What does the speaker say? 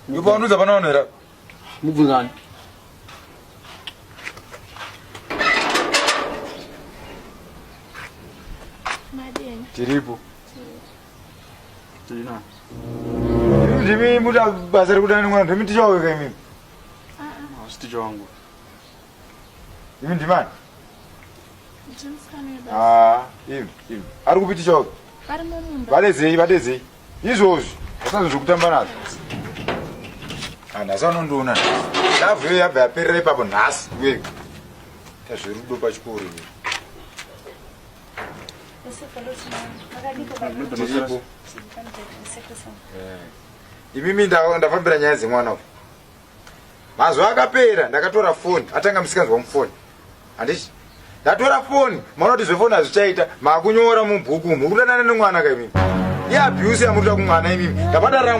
Ngibona panaonera. Mubvungani. Madeni. Tiripo. Tirina. Ndimi muda basa rekudana mwana ndimi tichoke kai mimi. Asiticho wangu. Imi ndimani? Jimsana. Imi. Ari kupiti choke. Ari mumunda. Vadezei. Izvozvi. Vasanzwe zvokutamba nazvo. Nhasi anondoona. Ndavhuyo yabva yaperera ipapo nhasi wega. Tazvirudo pachikoro iwe. Tiripo. Imimi ndafambira nyaya dzemwana uyu. Mazuva akapera ndakatora foni, atanga musikanzwa mufoni. Handiti? Ndatora foni, maona kuti zvefoni hazvichaita, makunyora mubhuku, muri kudanana nemwana kai mimi. Iye abuse yamuri kuda kumwana imimi. Ndapadara